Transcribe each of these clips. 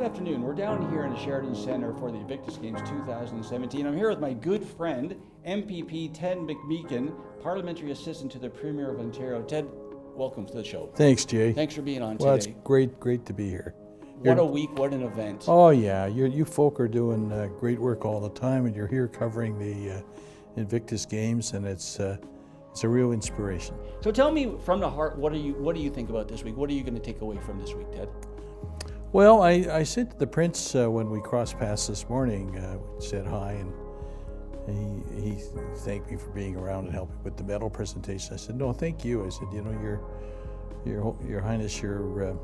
good afternoon. We're down here in the Sheridan Centre for the Invictus Games 2017. I'm here with my good friend, MPP Ted McMeekin, Parliamentary Assistant to the Premier of Ontario. Ted, welcome to the show. Thanks, Jay. Thanks for being on well, today. Well, it's great to be here. What a week, what an event. Oh yeah, you folk are doing great work all the time, and you're here covering the Invictus Games, and it's a real inspiration. So tell me from the heart, what do you think about this week? What are you going to take away from this week, Ted? Well, I said to the Prince when we crossed paths this morning, said hi, and he thanked me for being around and helping with the medal presentation. I said, no, thank you. I said, you know, Your Highness, you're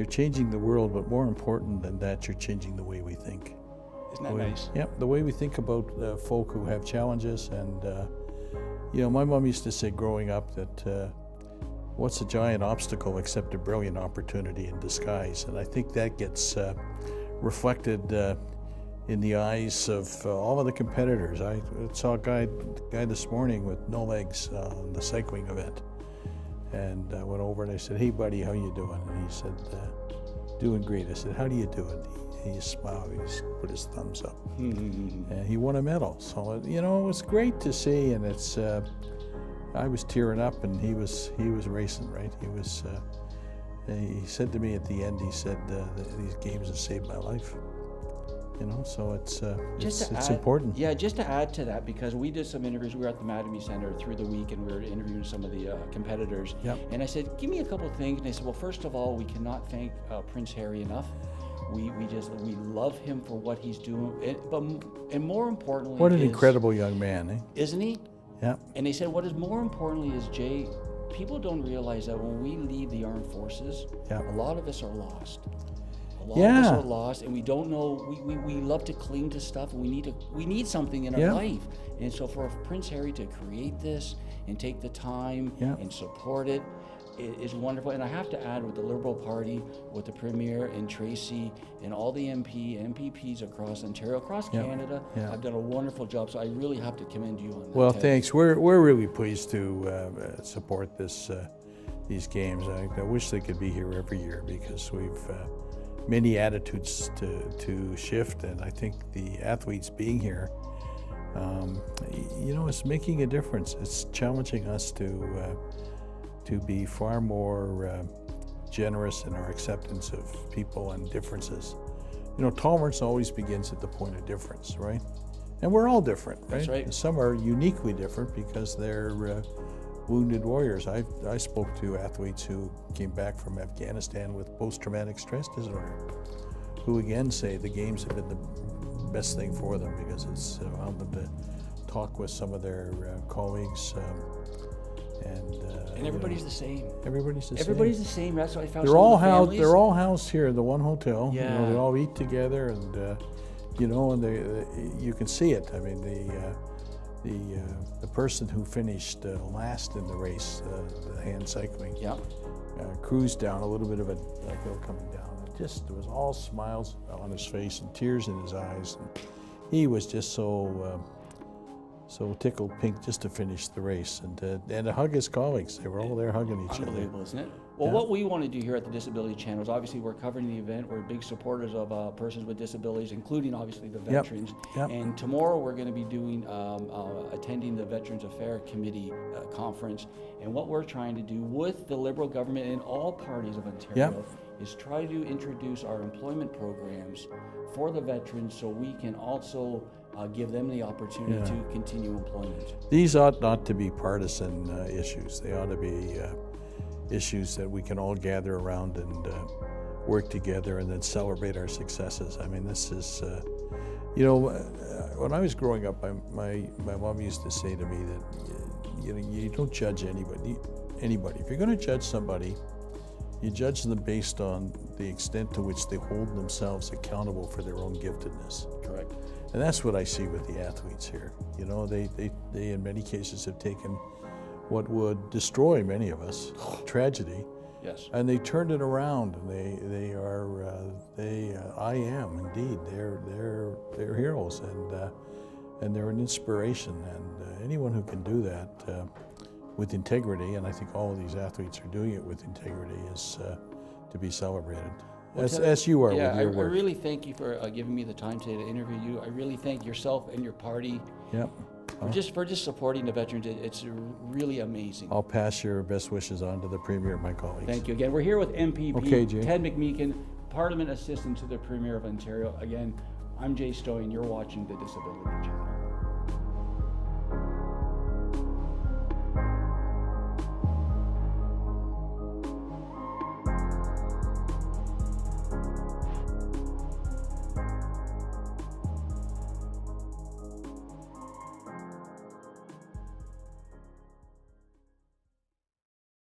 changing the world, but more important than that, you're changing the way we think. Isn't that nice? Yep, the way we think about folk who have challenges. And, you know, my mom used to say growing up that what's a giant obstacle except a brilliant opportunity in disguise? And I think that gets reflected in the eyes of all of the competitors. I saw a guy this morning with no legs on the cycling event. And I went over and I said, hey buddy, how you doing? And he said, doing great. I said, how do you do it? He smiled, he just put his thumbs up. And he won a medal. So, you know, it was great to see, and it's, I was tearing up and he was racing, right? He said to me at the end, he said, these games have saved my life. You know, so it's important. Yeah, just to add to that, because we did some interviews. We were at the Madame Center through the week, and we were interviewing some of the competitors. Yep. And I said, give me a couple of things. And they said, well, first of all, we cannot thank Prince Harry enough. We love him for what he's doing. And more importantly, what an incredible young man, eh? Isn't he? Yeah. And they said, what is more importantly is, Jay, people don't realize that when we leave the armed forces, a lot of us are lost. A lot of us are lost, and we don't know. We love to cling to stuff, and we need something in our life. And so for Prince Harry to create this and take the time and support it is wonderful. And I have to add, with the Liberal Party, with the Premier and Tracy and all the MPPs across Ontario, across Canada, have done a wonderful job. So I really have to commend you on that. Well, Ted. thanks. We're really pleased to support these games. I wish they could be here every year, because we've many attitudes to shift, and I think the athletes being here, you know, it's making a difference. It's challenging us to be far more generous in our acceptance of people and differences. You know, tolerance always begins at the point of difference, right? And we're all different, right? That's right. Some are uniquely different because they're wounded warriors. I spoke to athletes who came back from Afghanistan with post-traumatic stress disorder, who again say the games have been the best thing for them, because it's allowed them to talk with some of their colleagues. And everybody's the same. Everybody's the same. Everybody's the same. That's what I found. They're all housed here in the one hotel. Yeah. You know, they all eat together, and you know, and you can see it. I mean, the person who finished last in the race, the hand cycling, cruised down a little bit of a hill coming down. It was all smiles on his face and tears in his eyes. And he was just so tickled pink just to finish the race, and to hug his colleagues. They were all there hugging each other. Unbelievable, isn't it? Well, what we want to do here at the Disability Channel is, obviously, we're covering the event. We're big supporters of persons with disabilities, including obviously the veterans. And tomorrow we're going to be doing attending the Veterans Affairs Committee conference. And what we're trying to do with the Liberal government and all parties of Ontario is try to introduce our employment programs for the veterans, so we can also give them the opportunity to continue employment. These ought not to be partisan issues. They ought to be issues that we can all gather around and work together, and then celebrate our successes. I mean, this is, you know, when I was growing up, my mom used to say to me that you don't judge anybody. If you're going to judge somebody, you judge them based on the extent to which they hold themselves accountable for their own giftedness. Correct. And that's what I see with the athletes here. You know, they in many cases have taken what would destroy many of us, tragedy, and they turned it around. And I am indeed. They're heroes, and they're an inspiration. And anyone who can do that with integrity, and I think all of these athletes are doing it with integrity, is to be celebrated. as you are Yeah, with your I work. really thank you for giving me the time today to interview you. I really thank yourself and your party Yep. for just supporting the veterans. It's really amazing. I'll pass your best wishes on to the Premier and my colleagues. Thank you again. We're here with MPP Okay, Jay. Ted McMeekin, Parliament Assistant to the Premier of Ontario. Again, I'm Jay Stowe, and you're watching the Disability Channel.